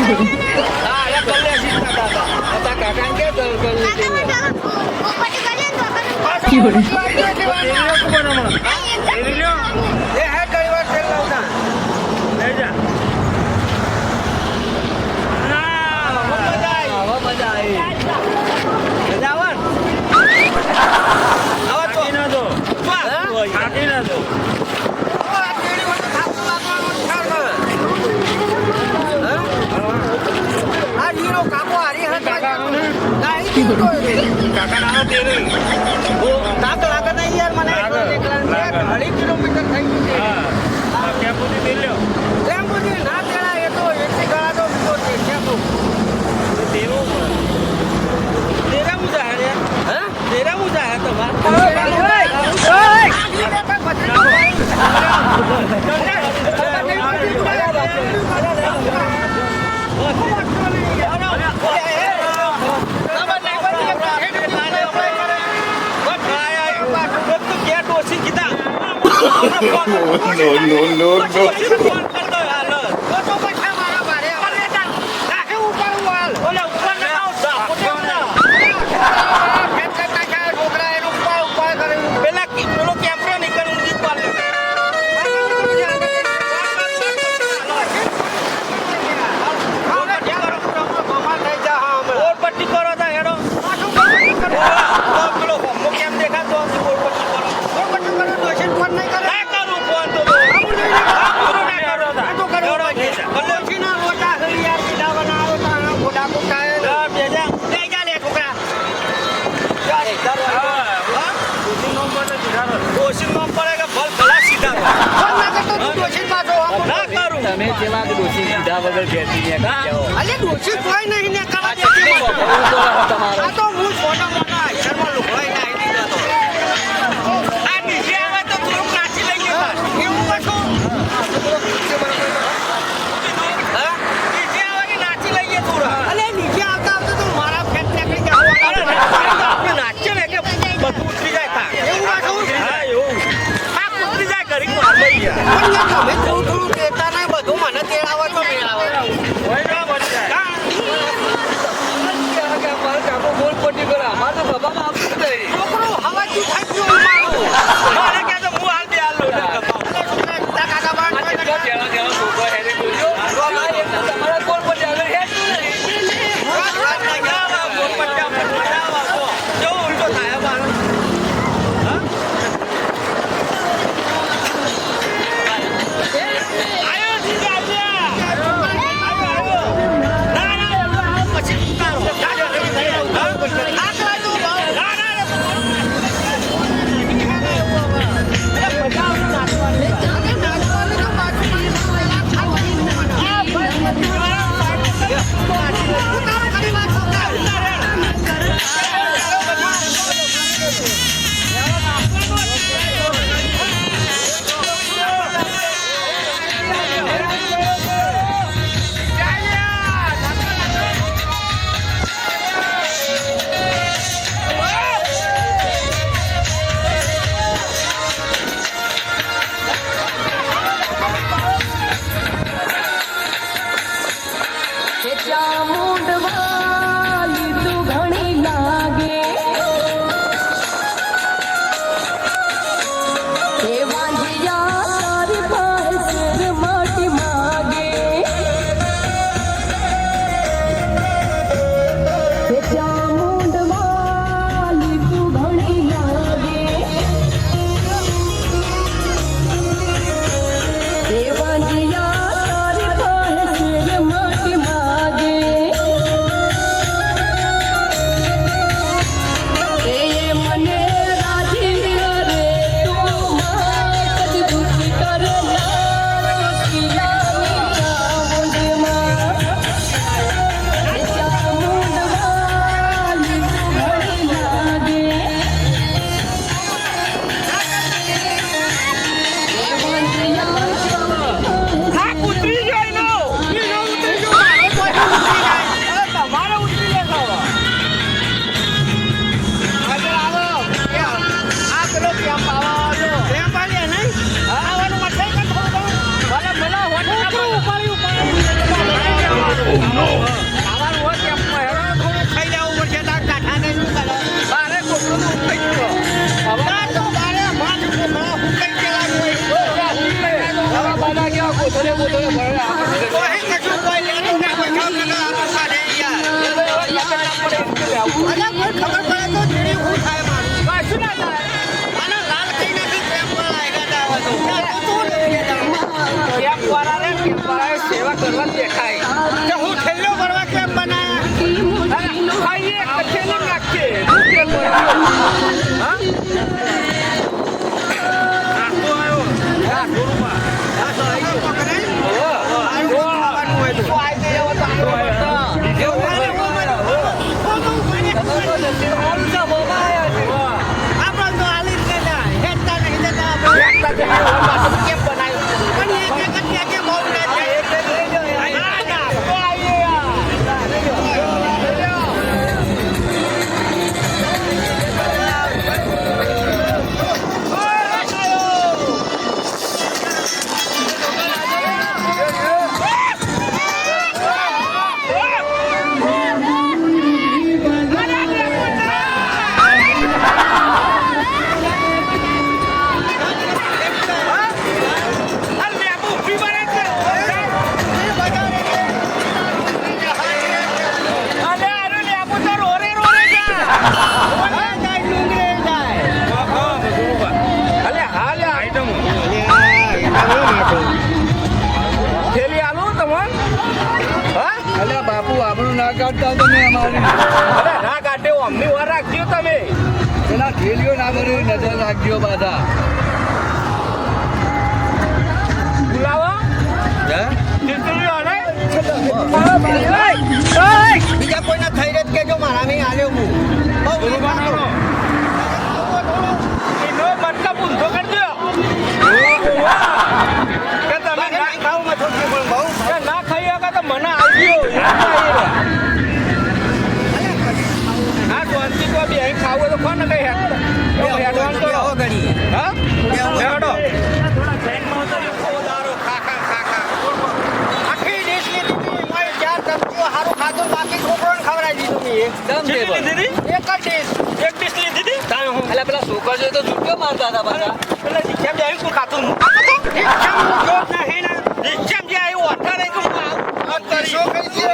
હા કલ્લે કાકા કાકા કે તમે જેવા ડોસી સીધા વગર બેઠી ને અલે ડોસી કોઈ નહીં ને કરા દેતી તમારો આ તો હું છોટા મોટા અક્ષરમાં લુખવાઈ ના આવી દીધો તો આ નીચે આવે તો ગ્રુપ નાચી લઈએ બસ એવું કશું હા નીચે આવે નાચી લઈએ થોડા અલે નીચે આવતા આવતા તો મારા ફેટ નીકળી જવાનું આપણે નાચે ને કે બધું ઉતરી જાય તા એવું કશું હા એવું આ ઉતરી જાય કરી માર લઈ ગયા પણ તમે થોડું દેતા નહીં બધું મને તેડાવવા તો મેળાવે હોય ના બની જાય બોલ પટી કરે અમાર તો બાબા આપતું નહીં છોકરો હવા તું થઈ ગયો મારે કે તો હું હાલ બે હાલ લો કાકા બાણ કોઈ ના તેડા તેડા છોકરો હેરે બોલ્યો તમારા બોલ પટી હવે હેડ બોલ પટી જો ઉલટો થાય બાર નાચવાનું કોઈ કશું કોઈ લેવાનું ના કોઈ કામ ના આવું કાઢે યાર. અલા કોઈ ખબર પડે તો જેડી હું થાય મારું. કશું ના થાય. આના લાલ કઈ નથી પ્રેમ વાળા આવ્યા હતા તો. તું લઈ ગયા. પ્રેમ વાળાએ સેવા કરવા દેખાય. કે હું ઠેલ્લો કરવા કેમ બનાયા? ખાઈએ ઠેલ્લો નાખીએ. હા? ના કાઢે અમની વાર રાખજો તમે પેલા ઠેલીઓ ના ભરી નજર રાખજો બધા બોલાવો બીજા કોઈને થઈ રહે કેજો મારા નહીં આલ્યો હું મતલબ ઊંધો કરજો કે તમે ના ખાવ મતો પણ બહુ ના ખાઈ શકો તો મને આવજો ખાવું તો કોણ કઈ હેડવાન કરો હા હેડો આખી દેશની ચાર સબ્જીઓ સારું ખાધું બાકી છોકરોને ખવડાવી દીધું મેં એક જ ડીશ લીધી હતી એટલે પેલા છોકરા જોઈ તો જુટ્યો મારતા હતા બધા પેલા રીક્ષામ જે આવ્યું ખાતું રીક્ષામ જે આવ્યું ઓઠા રહી ગયું શું કઈ છે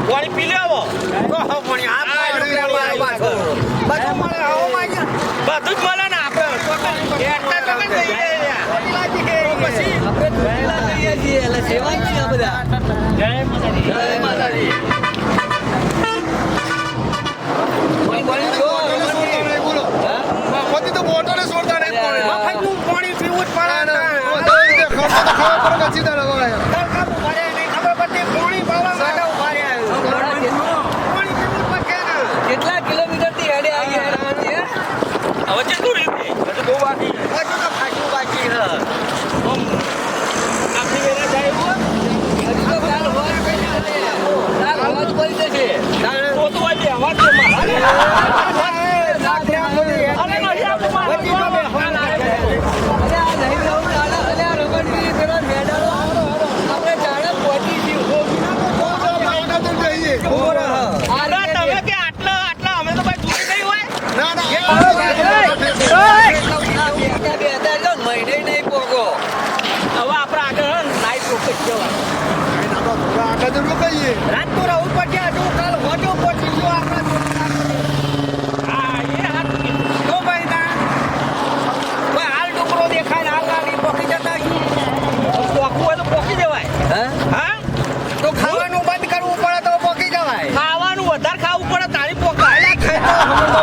પાણી પી લેવો બધું જ મળે ને પાણી પીવું જ કેટલા કિલોમીટર થી હેડે આવી હવે કેટલું રીતે બહુ બાકી હજુ તો ખાસું બાકી આપણી વેલા જાય હજુ તો કાલ હોય પડી જશે તો તો હોય અવાજ રાત તો રહું પડશે હજુ કાલ હોજો પહોંચી ગયો આપણા તો ભાઈ ના હાલ ડુંગરો દેખાય હાલ ગાડી પોકી જતા પોકવું હોય તો પોકી જવાય હા તો ખાવાનું બંધ કરવું પડે તો પોકી જવાય ખાવાનું વધારે ખાવું પડે તારી પોકાય ખાય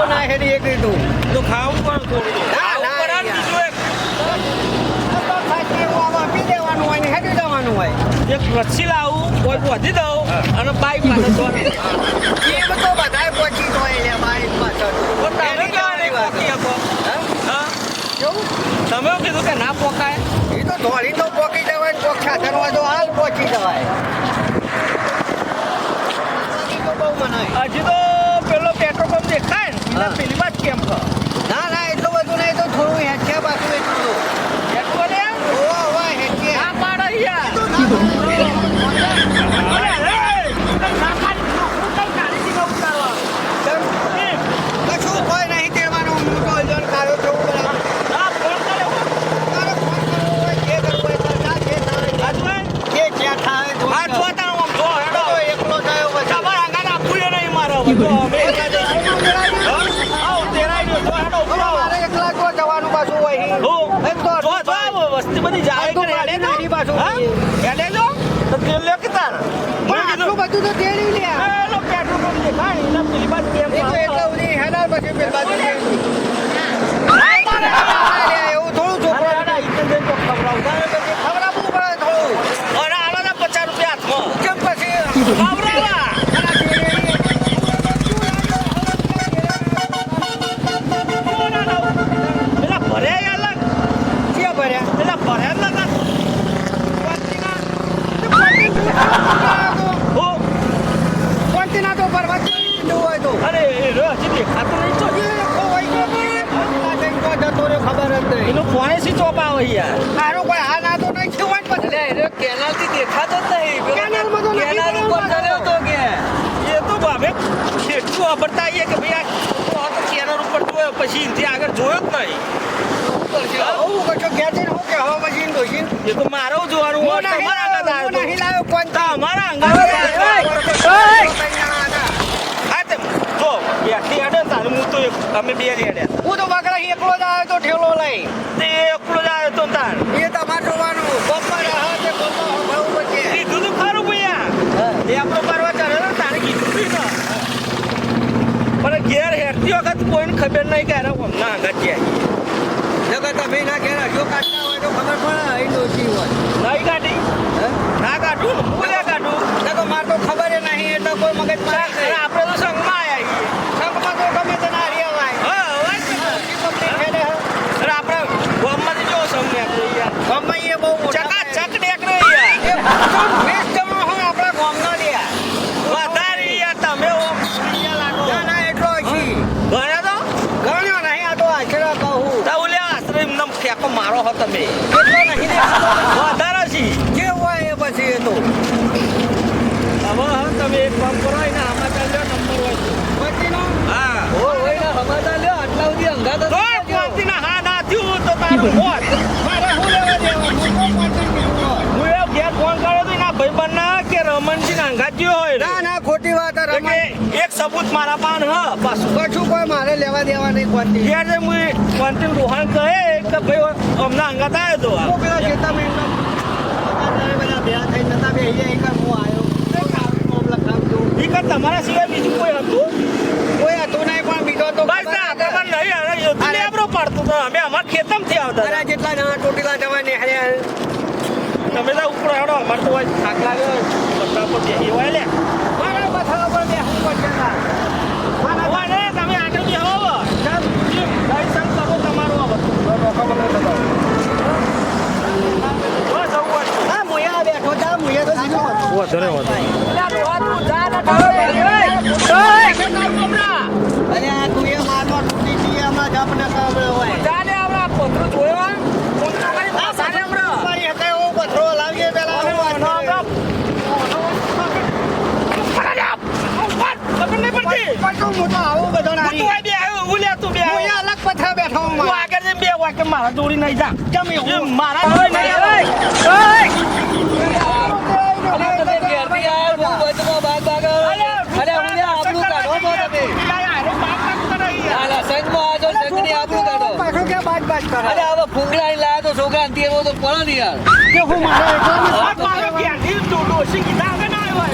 ના હેડી એક રીતું તો ખાવું પડે થોડું આપી દેવાનું હોય ને હેડી જવાનું હોય એક રસી લાવું કોઈ પહોંચી દઉં અને બાઈક પાસે એ બધો બધા પહોંચી જાય બાઈક પાછળ તમે કીધું કે ના પોકાય એ તો ધોળી તો પોકી જવાય પોખા ધરવા તો હાલ પહોંચી જવાય હજી તો પેલો પેટ્રોલ પંપ દેખાય ને પેલી વાત કેમ ના ના એટલું બધું નહીં તો થોડું હેઠે પાછું એટલું હેઠું રેડે તો હા રેડે તો તેલ લે કે તાર આટલું બધું તો તેડી લે લો પેટ્રોલ પંપ દેખાય ને પેલી બાજુ કેમ એટલે ઉડી હેડા પછી પેલ બાજુ એવું થોડું છોકરો ખવડાવવું પડે થોડું અને આવાના 50 રૂપિયા હાથમાં કેમ પછી ખવડાવવા પેલા ભર્યા અલગ ક્યાં ભર્યા પેલા ભર્યા અલગ કોન્ટીના તો ભરવા જવું હોય તો અરે હજી દેખાતું નહીં તો જતો રહ્યો ખબર જ નહીં એનું ફોને સી ચોપા આવે યાર મારો કોઈ હાલ આતો નહીં થયો હોય પછી કેનાલ થી દેખાતો જ નહીં કેનાલમાં તો નથી કેનાલ ઉપર પડ્યો. ચડ્યો તો કે એ તો ભાવે કેટલું વાપરતા આવીએ કે ભાઈ આ તો કેનાલ ઉપર જોયો પછી એનાથી આગળ જોયો જ નહીં હું કશો ઘેર જઈને હું કે હવા મશીન ધોઈને એ તો મારો જોવાનું હોય તમારા આગળ હું આવ્યો નહીં લાવ્યો કોણ તો અમારા આગળ હા તે જો બેઠી હેડે ને તારે હું તો અમે બે હેડ્યા હું તો બકરા એકલો જ આવ્યો તો ઠેલો લઈ તે એકલો જ આવ્યો તો તાર એ તમારે જોવાનું બપોર હા તે બપોર ભાવ બચે કીધું તું ખરું ભૈયા એ આપણો પરવા ચડેલો ને તારે કીધું તું ને પણ ઘેર હેરતી વખત કોઈને ખબર નહીં કે અરે હમણાં આગળ જાય જગત તમે ના ઘેર જો કાઢતા હોય તો ખબર પડે અહીં ઓછી હોય નહીં કાઢી ના કાઢું બોલ્યા કાઢું તો મારે તો ખબર નહીં એટલે કોઈ મગજ માં અરે આપણે તો સંઘમાં આવ્યા સંઘમાં તો ગમે તે ના રેવાય હા વાત છે ને. અરે આપણે ગામમાંથી જો સંઘ આપણે યાર ગમે એ બહુ ચકાચક નેકળે યાર એ વેસ્ટ જમા હોય આપણા ગામના લ્યા વધારે યાર તમે ઓમ યાર લાગો ના ના એટલો છી ગણ્યા તો ગણ્યો નહીં આ તો આશરા કહું તો ઓલ્યા આશ્રય એમને ફેંકો મારો હો તમે એટલો નહીં દેખાતો. વધારે છી જે હોય એ પછી એ તો હવે હા તમે એક કામ કરો ને આમાં ચાલ્યો નંબર હોય તો. પછીનો હા હોય સમાધાન લ્યો આટલા સુધી અંગાત તો કોઈના હા ના થયું તો તારું મોત મારે હું લેવા દેવા હું તો પહોંચી ગયો. હું એ ઘેર ફોન કર્યો તો એના ભાઈબંધના કે રમણસિંહ અંગાત ગયો હોય ને. ના ના ખોટી વાત આ એટલે રમાય. એક સબૂત મારા પાન હ પાછું કશું કોઈ મારે લેવા દેવા નહીં કોનથી. ઘેર જે હું કોન્ટિન રોહાણ કહે કે ભાઈ હમણાં અંગાત આવ્યો તો હું પેલા ખેતરમાં બધા ભેગા થઈને નતા બેસી જાય કે હું આવ્યો ઈ કર તમારા સિવાય બીજું કોઈ હતું કોઈ હતું નહીં પણ બીજો તો બસ ના આપણે નહીં હવે યોદ્ધું લેબરો પાડતો તો અમે અમારા ખેતમથી આવતા તારા હતા. જેટલા ના ટોટીલા જવા નીકળ્યા તમે તો ઉપર હેડો અમારે તો હોય થાક લાગ્યો બધા પર બેસી હોય લે મારા બથા ઉપર બેસવું પડશે ના. હોય ને તમે આગળ બેહો હવે. દર્શન કરો તમારું હવે. બસ જવું હોય તો. હા મુયા બેઠો જા મુયા તો સીધો હતો. વાંધો નહીં, વાંધો નહીં. અરે આ મુયા મારનો તૂટી ગઈ એમાં જપ ન કરે હોય જાને આપણે આ પથરો જોયો પથરો કરી સાને હમણાં મારી હકે એવો પથરો લાવીએ પેલા હું વાત કરું. ખબર નહીં પડતી પાછું હું તો આવું બધો તું નારી આ બે આવ્યો ઉલ્યા તું બે આવ્યો મુયા અલગ પથરા બેઠો હું તું મારા. આગળ જઈને બે વાક્ય મારા જોડી નહીં જા કેમ એવું? એ મારા જોડી નહીં આવે. પાછું ક્યાં બાજ બાજ કરે? કે હું મારા એકલાને આ સાથ મારો કરવા? ક્યાંથી ડોશી કીધા આગળ ના આવ્યો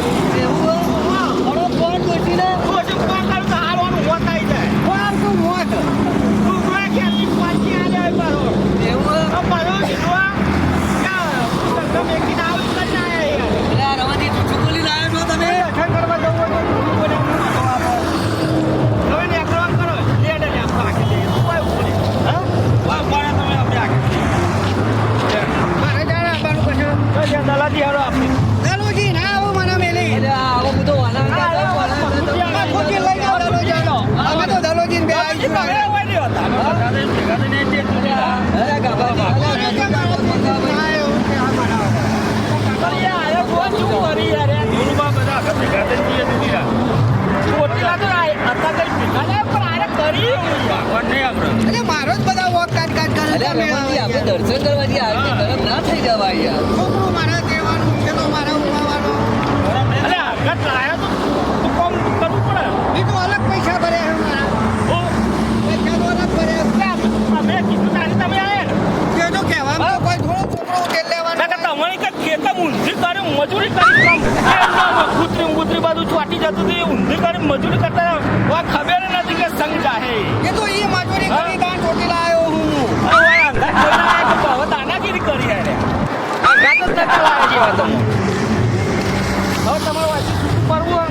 ડોશી ફોન કરું તો હારવાનું હોત આવી જાય કોણ આવતું મોત? તું કોઈ ક્યાંથી પાછી આલે પારો પારો સીધો તમે એકીને આવું કરીને આયા યાર દર્શન કરવા જવું હોય તો બીજું કોઈ ના હોય તો આપણે. હવે ને એક કામ કરો લેડ ને આપ રાખી દે કોઈ ઉપર હા વા કોણે તમે આપણે આગળ મારે જાણે આવવાનું પછી. તો દલાજી હારો આપણે દલોજી ના આવો મને મેલી. ખોટી લઈ જાઓ દલોજી. અમે તો દલોજીને બે આવી તમે ગયા. હોય નહીં હતા અમે બધા ભેગા થઈને એક એક કર્યા. ના એવું કે હા મારા. કરીએ આયો કોણ શું કરી યાર આ ધૂળમાં બધા આગળ ભેગા થઈને જઈએ તો દીરા ચોટીલા તો હતા કઈ ભેગા નહીં પણ આરે કરી ભગવાન નહીં આપણે એટલે મારો જ બધા વોક કાટ કાટ કરે. તમે છોકરું મારા દેવાનું છે તો મારા ઉપાવાનું. અરે આગળ લાયા તો તું કોમ કરવું પડે બીજું અલગ પૈસા ભર્યા છે મારા. ઓ પૈસા તો અલગ ભર્યા છે. અમે કીધું તારી તમે આયા ને કે જો કહેવામાં તો કોઈ થોડો છોકરો ઉકેલ લેવાનો અમારી કાંઈ ખેતર ઊંધી કરે મજૂરી કરી કૂતરી બાજુ ચોટી જતું હતું એ ઊંધી કરી મજૂરી કરતા હોય ખબર નથી કે સંગ જાહે એ તો એ મજૂરી કરી દાન ચોટીલા આવ્યો હું હવે અંગાત જોઈને આવ્યા તો હવે દાનાગીરી કરી યાર અંગાત જ નથી લાવ્યા જેવા તમે હવે તમારે વાંચી કરવું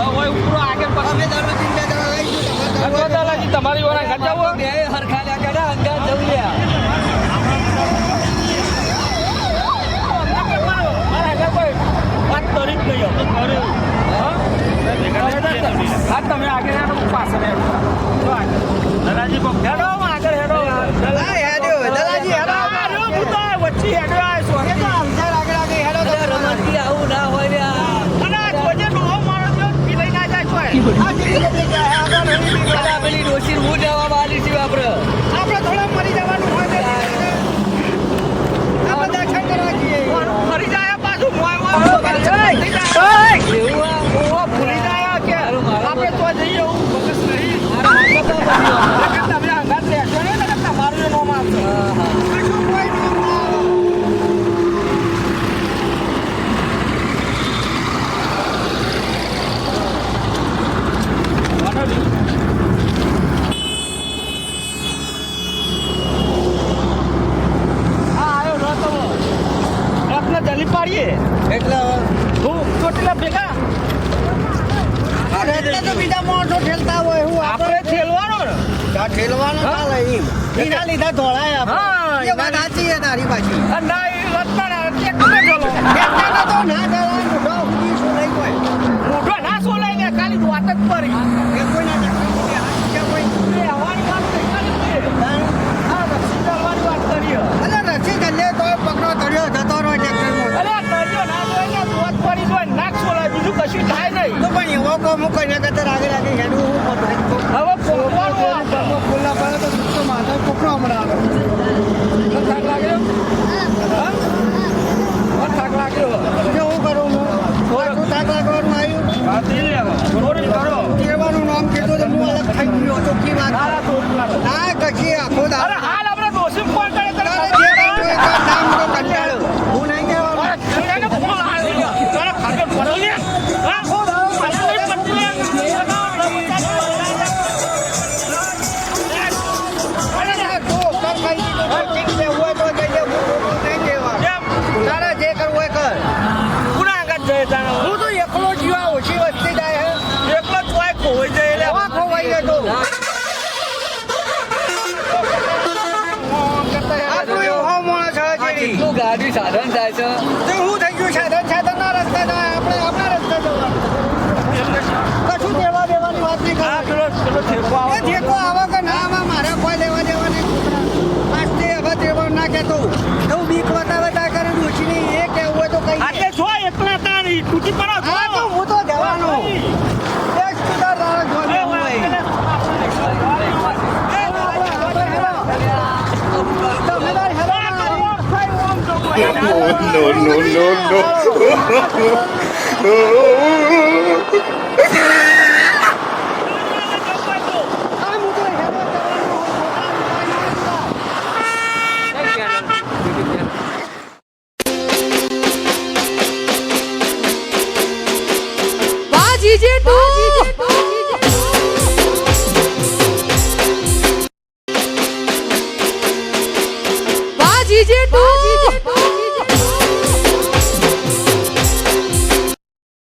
હવે ઉપરો આગળ પર અમે દરરોજ બે દવા આવીશું દાદાજી તમારી ઓર અંગાત જવું બે હરખા લ્યા કરે અંગાત જવું લ્યા તમે આગળ પાછળ દલાજી હેડો આગળ હેડો દલાજી હેડો વચ્ચે હેડો આવું ના હોય પેલી ડોશી હું જવા વાલી છીએ આપણે થોડા મરી જવાનું હોય આપણે દર્શન કરવા જઈએ ફરી જાય પાછું ભૂલી જાય કે આપણે તો જઈએ એવું ફોકસ નહીં તમે અંગાત લેશો ને તમારું નામ આપશો જલી પાડીએ એટલે હું ચોટીલા ભેગા એટલે તો બીજા માણસો ઠેલતા હોય હું આપણે ઠેલવાનો ને ઠેલવાનો ચાલે એમ એના લીધા ધોળાય હા, એ વાત સાચી છે તારી પાછી ના એ રત્ના ટેક્ટર ચલો એટલાનો તો ના જવાનું મોઢો ઉડી શું નહીં કોઈ મોઢો ના સોલાઈ ને ખાલી વાત જ પડી એ કોઈ ના કોઈ એ હવાની વાત નહીં કરી હા રક્ષી કરવાની વાત કરીએ અલે રસી જલ્લે તો પકડો તળ્યો જતો રહો ટ્રેક્ટરમાં અરે તળિયો ના જોઈ ને દોત પડી જોઈ નાક સોલાય બીજું કશું થાય નહીં તો પણ એવો કો હું કઈ કતર આગળ આગળ હેડું હું પકડી હવે પોકવાનું ખુલ્લા પડે તો સુસ્તો માથા પકડો હમણાં થાક લાગ્યો હા થાક લાગ્યો કેવું કરું હું થોડું થાક લાગવાનું આવ્યું હા દિલ લેવો થોડી કરો કેવાનું નામ કીધું તો હું અલગ થઈ ગયો તો કી વાત ના થોડી ના કશી આખો અરે દાડો હાલ આપણે દોષી ફોન કરે જે કાંઈ હોય તો નામ તો કંટાળ્યો હું નહીં કહેવાનું તારા જે કરવું હોય કર હું તો એકલો જીવા ઓછી વસ્તી જાય હે ખોવાઈ જાય તો આપણું એવો માણસ છે જેડી. ગાડી સાધન થાય છે તો હું થઈ ગયું સાધનના રસ્તે જાય આપણે આપણા રસ્તે જવાનું કશું દેવા દેવાની વાત નહીં કરવાની. એ ઠેકો આવે કે ના આવા મારે કોઈ લેવા દેવા નહીં આજથી હવે દેવા ના કહેતો એવું બીક બતાવે તા કરે ડોશીની એ કહેવું હોય તો કઈ એટલે જો એકલા તારી તૂટી પડો હા તો હું તો જવાનો એક સ્કૂટર તારો જોવાનું હોય તમે તાર હેરો DJ2